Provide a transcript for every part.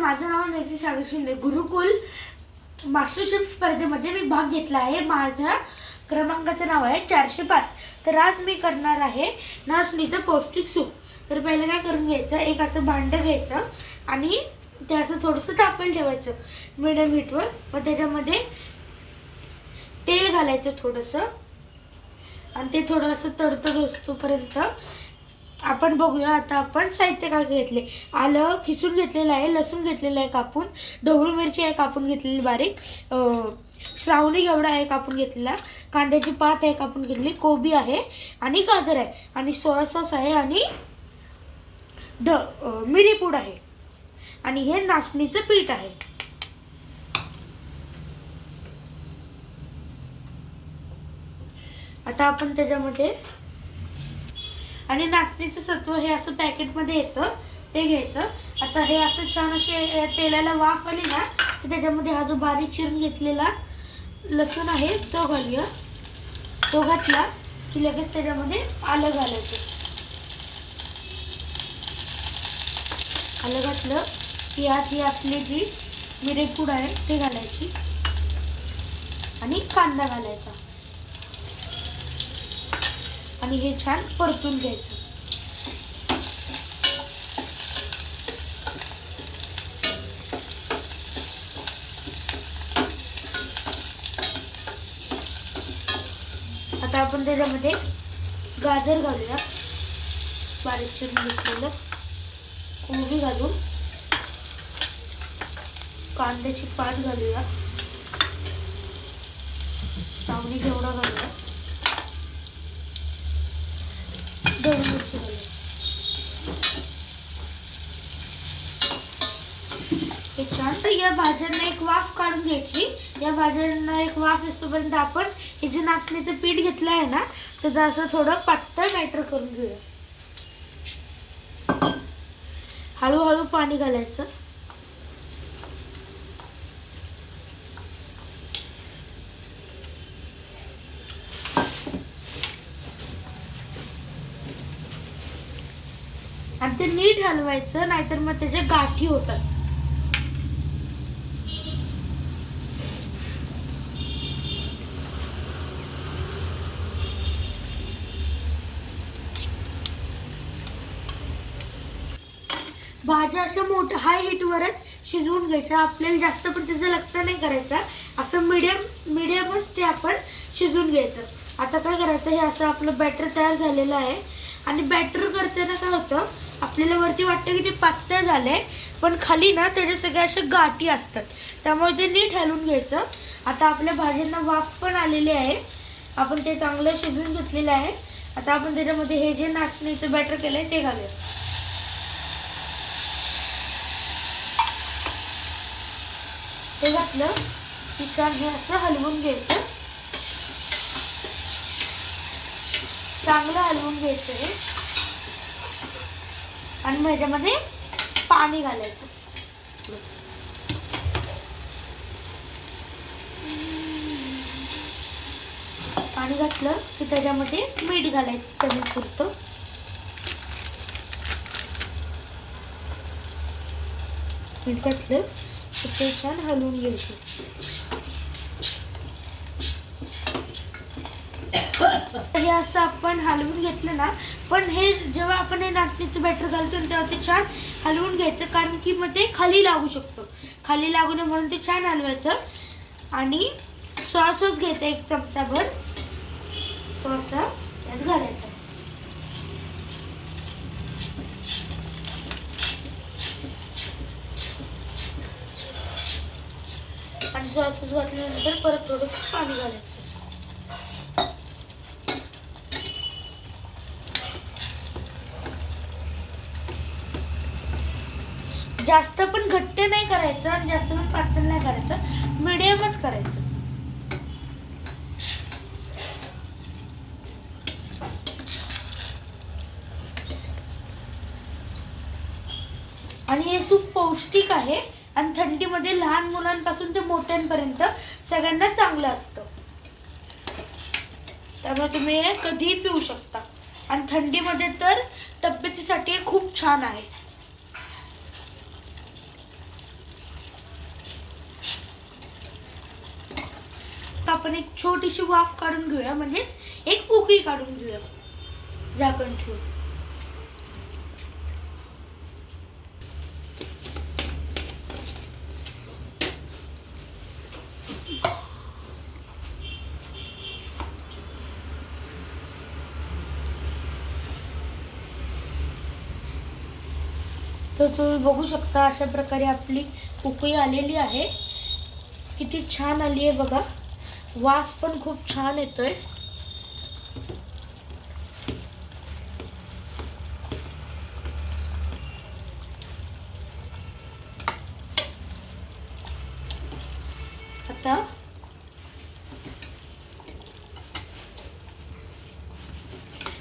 माझं नाव निधी सागर शिंदे. गुरुकुल master chef स्पर्धेमध्ये मी भाग घेतला आहे. माझ्या क्रमांकाचं नाव आहे 405. तर आज मी करणार आहे नाचणीचं पौष्टिक सूप. तर पहिलं काय करून घ्यायचं, एक असं भांडं घ्यायचं आणि ते असं थोडंसं तापायला ठेवायचं मिडियम हीटवर. मग त्याच्यामध्ये तेल घालायचं थोडंसं आणि ते थोडं असं तडतड होईपर्यंत आपण बघूया. आता आपण साहित्य काय घेतले. आलं खिसून घेतलेलं आहे, लसूण घेतलेलं आहे कापून, ढोबळी मिरची आहे कापून घेतलेली बारीक, श्रावणी घेवडा आहे कापून घेतलेला, कांद्याची पात आहे कापून घेतली, कोबी आहे आणि गाजर आहे आणि सोया सॉस आहे आणि मिरी पूड आहे आणि हे नाचणीचं पीठ आहे. आता आपण त्याच्यामध्ये आणि नाचणीचं सत्व हे असं पॅकेटमध्ये येतं ते घ्यायचं. आता हे असं छान असे तेलाला वाफ आली ना तर त्याच्यामध्ये हा जो बारीक चिरून घेतलेला लसूण आहे तो घालूया. तो घातला की लगेच त्याच्यामध्ये आलं घालायचं. आलं घातलं की यात ही आपली जी मिरेपूड आहे ते घालायची आणि कांदा घालायचा आणि हे छान परतून घ्यायचं. आता आपण त्याच्यामध्ये गाजर घालूया, बारीक चिरून घेतलेलं, कोबी घालून, कांद्याची पात घालूया, श्रावणी घेवडा घालूया, ढोबळी मिरची घालूया. हे छान. तर या भाज्यांना एक वाफ काढून घ्यायची. या भाज्यांना एक वाफ येतोपर्यंत आपण हे जे नाचणीचं पीठ घेतलं आहे ना त्याचं असं थोडं पातळ बॅटर करून घेऊया. हळूहळू पाणी घालायचं. आणि ते नीट हलवायचं, नाहीतर मग त्याच्या गाठी होतात. भाज्या अशा मोठ्या हाय हीटवरच शिजवून घ्यायच्या. आपल्याला जास्त पण त्याचं लक्ष नाही करायचं, असं मीडियमच ते आपण शिजवून घ्यायचं. आता काय करायचं, हे असं आपलं बॅटर तयार झालेलं आहे आणि बॅटर करताना काय होतं, आपल्याला वरती वाटतं की ते पातळ झालंय पण खाली ना त्याच्या सगळ्या अशा गाठी असतात, त्यामुळे ते नीट हलवून घ्यायचं. आता आपल्या भाज्यांना वाफ पण आलेली आहे, आपण ते चांगलं शिजवून घेतलेलं आहे. आता आपण त्याच्यामध्ये हे जे नाचणीचं बॅटर केलंय ते घालूया. ते घातलं की छान हे असं हलवून घ्यायचं, चांगलं हलवून घ्यायचं हे आणि मग ह्याच्यामध्ये पाणी घालायचं. पाणी घातलं की त्याच्यामध्ये मीठ घालायचं चवीपुरतं. मीठ घातलं की ते छान हलवून घ्यायचं. हे असं आपण हलवून घेतलं ना, पण हे जेव्हा आपण हे नाचणीचं बॅटर घालतो तेव्हा ते छान हलवून घ्यायचं, कारण की मग ते खाली लागू शकतो. खाली लागू नये म्हणून ते छान हलवायचं. आणि सोया सॉस घ्यायचा 1 चमचाभर, तो असा यात घालायचा. आणि सोया सॉस घातल्यानंतर परत थोडंसं पाणी घालायचं. जास्त पण घट्ट नाही करायचं आणि जास्त पण पातळ नाही करायचं, मिडियमच करायचं. आणि हे सूप पौष्टिक आहे आणि थंडीमध्ये लहान मुलांपासून ते मोठ्यांपर्यंत सगळ्यांना चांगलं असतं, त्यामुळे तुम्ही हे कधीही पिऊ शकता. आणि थंडीमध्ये तर तब्येतीसाठी खूप छान आहे. आपण एक छोटीशी वाफ काढून घेऊया, म्हणजेच एक उकळी काढून घेऊया झाकण ठेवून. तर तुम्ही बघू शकता अशा प्रकारे आपली उकळी आलेली आहे. किती छान आली आहे बघा, वास पण खूप छान येतोय. आता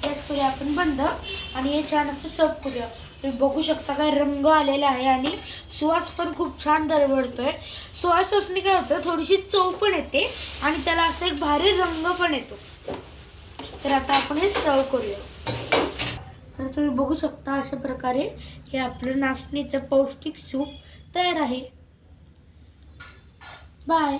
गॅस करूया आपण बंद आणि हे छान असं सर्व करूया. तुम्ही बघू शकता काय रंग आलेला आहे आणि सुवास पण खूप छान दरवळतोय. सोया सॉसने काय होतं, थोडीशी चव पण येते आणि त्याला असं एक भारी रंग पण येतो. तर आता आपण हे सर्व करूया. तर तुम्ही बघू शकता अशा प्रकारे हे आपलं नाचणीचं पौष्टिक सूप तयार आहे. बाय.